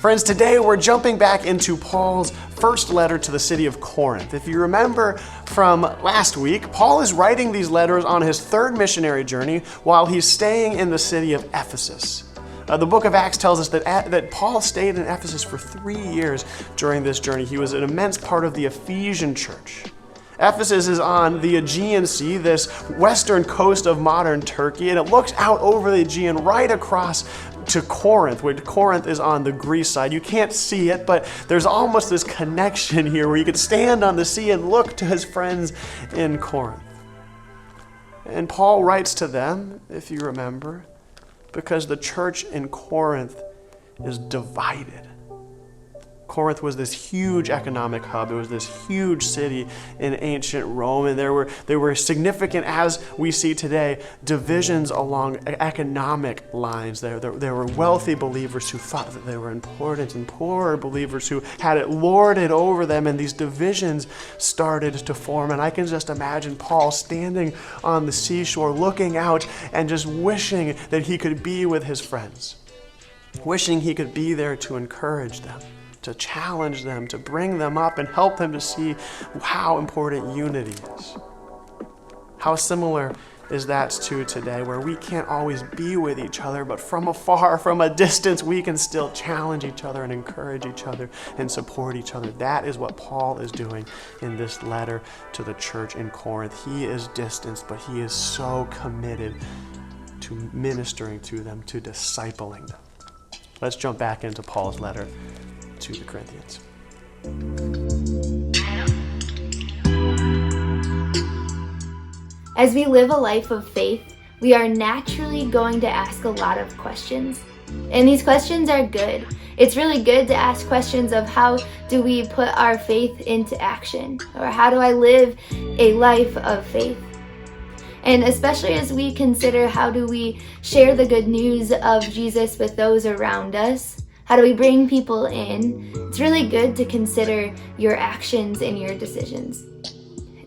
Friends, today we're jumping back into Paul's first letter to the city of Corinth. If you remember from last week, Paul is writing these letters on his third missionary journey while he's staying in the city of Ephesus. The book of Acts tells us that Paul stayed in Ephesus for 3 years during this journey. He was an immense part of the Ephesian church. Ephesus is on the Aegean Sea, this western coast of modern Turkey, and it looks out over the Aegean right across to Corinth, which Corinth is on the Greece side. You can't see it, but there's almost this connection here where you could stand on the sea and look to his friends in Corinth. And Paul writes to them, if you remember, because the church in Corinth is divided. Corinth was this huge economic hub. It was this huge city in ancient Rome, and there were significant, as we see today, divisions along economic lines. There were wealthy believers who thought that they were important, and poorer believers who had it lorded over them, and these divisions started to form. And I can just imagine Paul standing on the seashore, looking out and just wishing that he could be with his friends, wishing he could be there to encourage them, to challenge them, to bring them up and help them to see how important unity is. How similar is that to today, where we can't always be with each other, but from afar, from a distance, we can still challenge each other and encourage each other and support each other. That is what Paul is doing in this letter to the church in Corinth. He is distanced, but he is so committed to ministering to them, to discipling them. Let's jump back into Paul's letter to the Corinthians. As we live a life of faith, we are naturally going to ask a lot of questions. And these questions are good. It's really good to ask questions of how do we put our faith into action? Or how do I live a life of faith? And especially as we consider how do we share the good news of Jesus with those around us, how do we bring people in? It's really good to consider your actions and your decisions.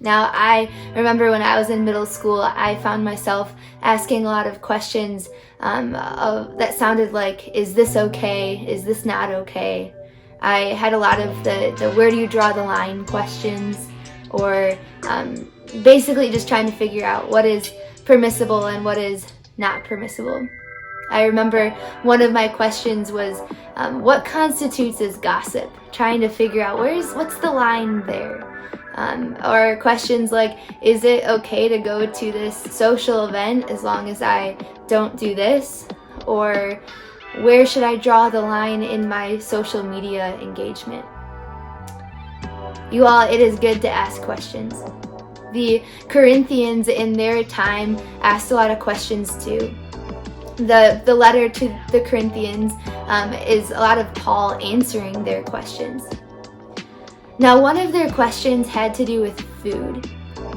Now, I remember when I was in middle school, I found myself asking a lot of questions that sounded like, is this okay? Is this not okay? I had a lot of the where do you draw the line questions, or basically just trying to figure out what is permissible and what is not permissible. I remember one of my questions was, what constitutes as gossip? Trying to figure out what's the line there? Or questions like, is it okay to go to this social event as long as I don't do this? Or where should I draw the line in my social media engagement? You all, it is good to ask questions. The Corinthians in their time asked a lot of questions too. The letter to the Corinthians is a lot of Paul answering their questions. Now, one of their questions had to do with food.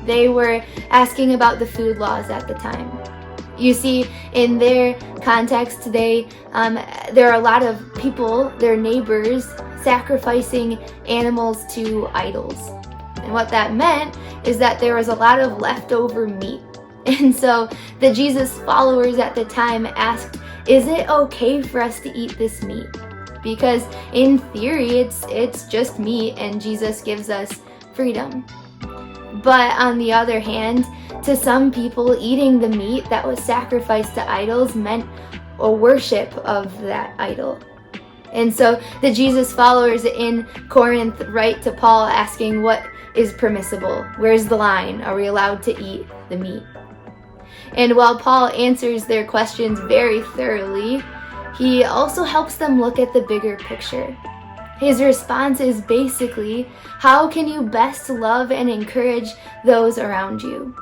They were asking about the food laws at the time. You see, in their context, there are a lot of people, their neighbors, sacrificing animals to idols. And what that meant is that there was a lot of leftover meat. And so the Jesus followers at the time asked, is it okay for us to eat this meat? Because in theory, it's just meat and Jesus gives us freedom. But on the other hand, to some people, eating the meat that was sacrificed to idols meant a worship of that idol. And so the Jesus followers in Corinth write to Paul asking what is permissible? Where's the line? Are we allowed to eat the meat? And while Paul answers their questions very thoroughly, he also helps them look at the bigger picture. His response is basically, how can you best love and encourage those around you?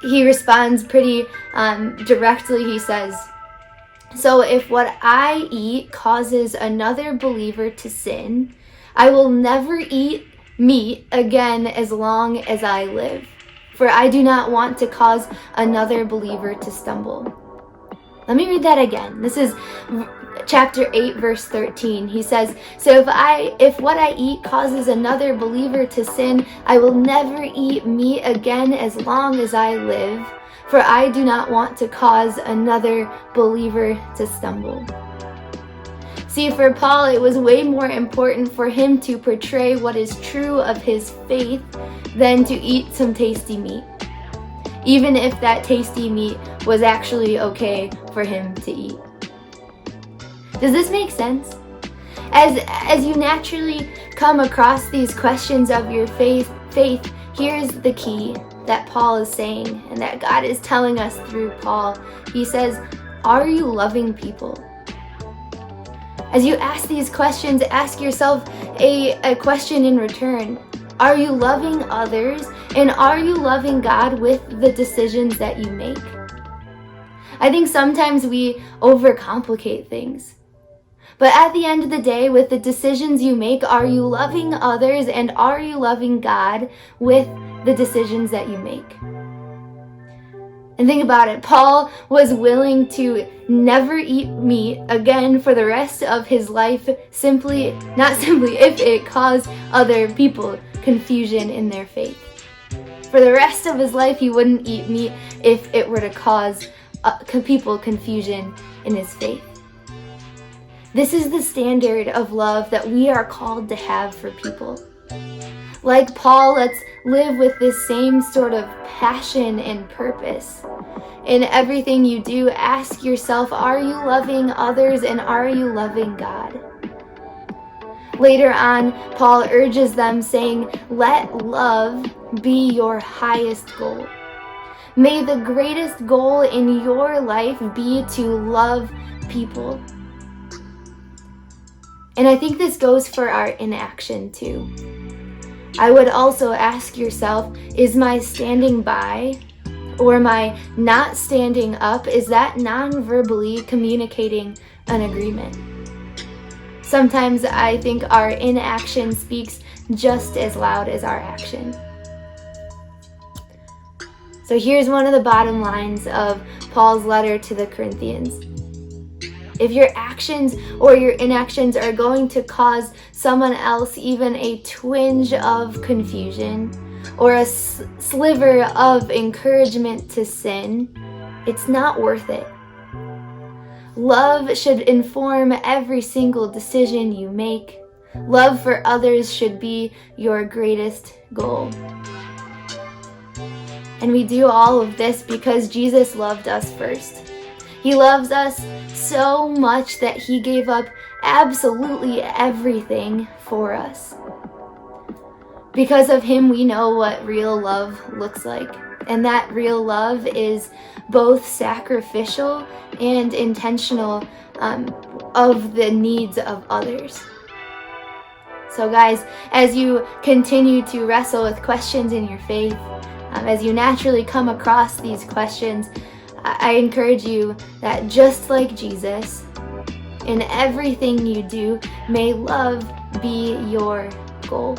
He responds pretty directly. He says, so if what I eat causes another believer to sin, I will never eat meat again as long as I live. For I do not want to cause another believer to stumble. Let me read that again. This is chapter 8, verse 13. He says, so if what I eat causes another believer to sin, I will never eat meat again as long as I live. For I do not want to cause another believer to stumble. See, for Paul, it was way more important for him to portray what is true of his faith than to eat some tasty meat, even if that tasty meat was actually okay for him to eat. Does this make sense? As you naturally come across these questions of your faith, here's the key that Paul is saying and that God is telling us through Paul. He says, are you loving people? As you ask these questions, ask yourself a question in return. Are you loving others, and are you loving God with the decisions that you make? I think sometimes we overcomplicate things. But at the end of the day, with the decisions you make, are you loving others, and are you loving God with the decisions that you make? And think about it. Paul was willing to never eat meat again for the rest of his life, not simply if it caused other people confusion in their faith. For the rest of his life, he wouldn't eat meat if it were to cause people confusion in his faith. This is the standard of love that we are called to have for people. Like Paul, let's live with this same sort of passion and purpose. In everything you do, ask yourself, are you loving others, and are you loving God? Later on, Paul urges them, saying, let love be your highest goal. May the greatest goal in your life be to love people. And I think this goes for our inaction too. I would also ask yourself, is my standing by or my not standing up, is that non-verbally communicating an agreement? Sometimes I think our inaction speaks just as loud as our action. So here's one of the bottom lines of Paul's letter to the Corinthians. If your actions or your inactions are going to cause someone else even a twinge of confusion or a sliver of encouragement to sin, it's not worth it. Love should inform every single decision you make. Love for others should be your greatest goal. And we do all of this because Jesus loved us first. He loves us so much that he gave up absolutely everything for us. Because of him, we know what real love looks like. And that real love is both sacrificial and intentional of the needs of others. So guys, as you continue to wrestle with questions in your faith, as you naturally come across these questions, I encourage you that just like Jesus, in everything you do, may love be your goal.